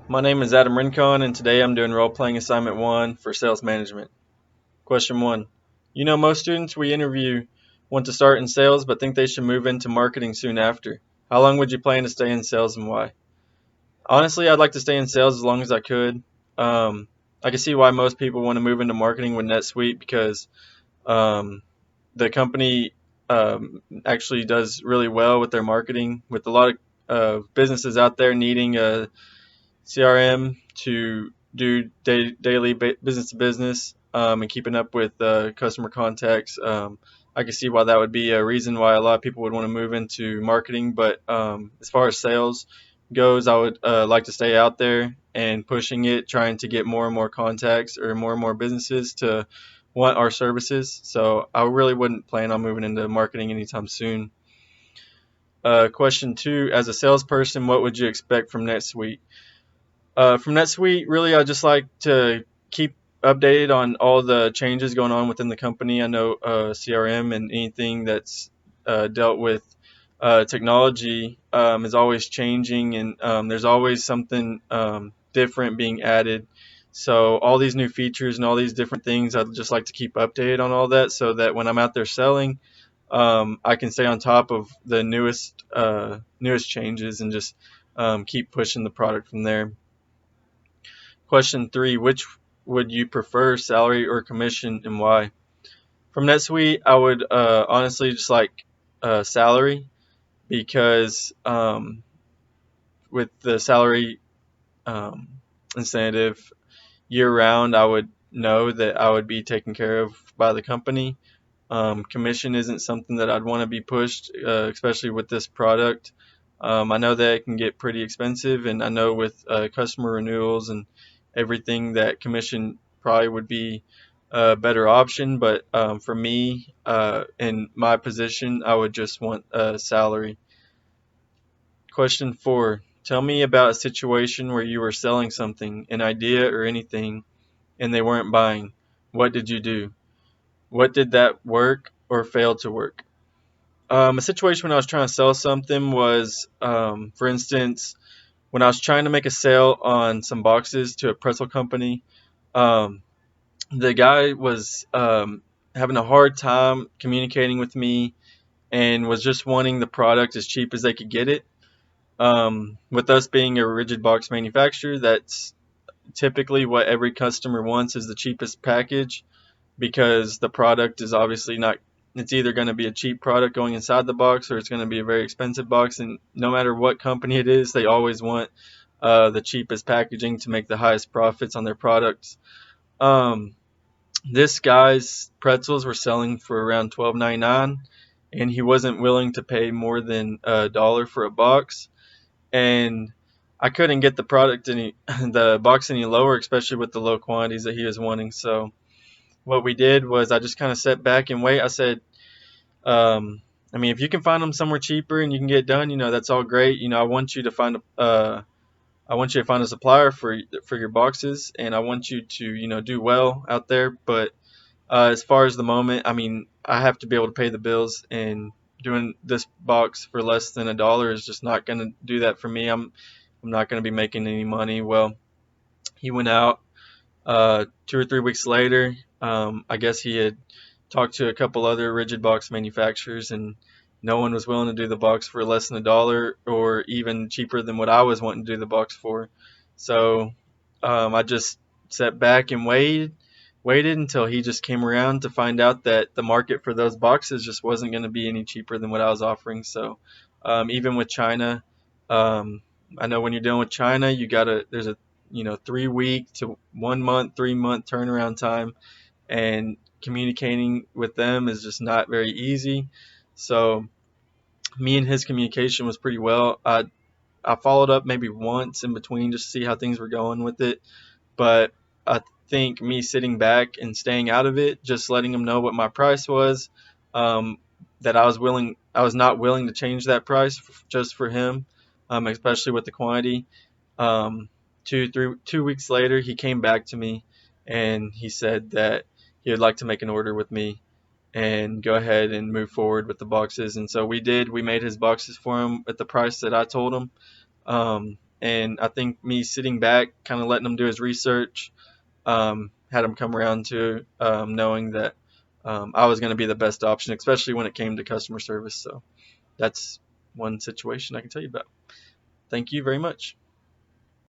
My name is Adam Rincon, and today I'm doing role playing assignment 1 for sales management. Question 1. Most students we interview want to start in sales but think they should move into marketing soon after. How long would you plan to stay in sales and why? Honestly, I'd like to stay in sales as long as I could. Um, I can see why most people want to move into marketing with NetSuite because um, the company actually does really well with their marketing, with a lot of businesses out there needing a CRM to do daily business to business and keeping up with customer contacts. I can see why that would be a reason why a lot of people would want to move into marketing. But as far as sales goes, I would like to stay out there and pushing it, trying to get more and more contacts or more businesses to want our services. So I really wouldn't plan on moving into marketing anytime soon. Question 2: As a salesperson, what would you expect from NetSuite? From NetSuite, really, I just like to keep updated on all the changes going on within the company. I know CRM and anything that's dealt with technology is always changing, and there's always something different being added. So all these new features and all these different things, I'd just like to keep updated on all that, so that when I'm out there selling, I can stay on top of the newest changes and just keep pushing the product from there. Question 3: Which would you prefer, salary or commission, and why? From NetSuite, I would honestly just like salary because with the salary um, incentive year round, I would know that I would be taken care of by the company. Commission isn't something that I'd want to be pushed, especially with this product. I know that it can get pretty expensive, and I know with customer renewals and everything that commission probably would be a better option. But for me, in my position, I would just want a salary. Question 4. Tell me about a situation where you were selling something, an idea or anything, and they weren't buying. What did you do? What did that work or fail to work? A situation when I was trying to sell something was, for instance, when I was trying to make a sale on some boxes to a pretzel company. Um, the guy was having a hard time communicating with me and was just wanting the product as cheap as they could get it. With us being a rigid box manufacturer, that's typically what every customer wants is the cheapest package because the product is obviously not, it's either going to be a cheap product going inside the box or it's going to be a very expensive box, and no matter what company it is, they always want the cheapest packaging to make the highest profits on their products. um, this guy's pretzels were selling for around $12.99, and he wasn't willing to pay more than $1 for a box, and I couldn't get the product any the box any lower, especially with the low quantities that he was wanting. So what we did was I just kind of sat back and wait. I said, I mean, if you can find them somewhere cheaper and you can get it done, that's all great. I want you to find a supplier for your boxes, and I want you to do well out there. But as far as the moment, I mean, I have to be able to pay the bills, and doing this box for less than $1 is just not going to do that for me. I'm not going to be making any money. Well, he went out 2 or 3 weeks later. I guess he had talked to a couple other rigid box manufacturers, and no one was willing to do the box for less than $1 or even cheaper than what I was wanting to do the box for. So I just sat back and waited until he just came around to find out that the market for those boxes just wasn't going to be any cheaper than what I was offering. So even with China, um, I know when you're dealing with China, there's a 3 week to 1 month, 3 month turnaround time, and communicating with them is just not very easy. So me and his communication was pretty well. I followed up maybe once in between just to see how things were going with it, but I think me sitting back and staying out of it, just letting him know what my price was, um, that I was not willing to change that price just for him, especially with the quantity. Um, 2 weeks later, he came back to me and he said that he would like to make an order with me and go ahead and move forward with the boxes. And so we did. We made his boxes for him at the price that I told him. And I think me sitting back, kind of letting him do his research, had him come around to knowing that I was going to be the best option, especially when it came to customer service. So that's one situation I can tell you about. Thank you very much.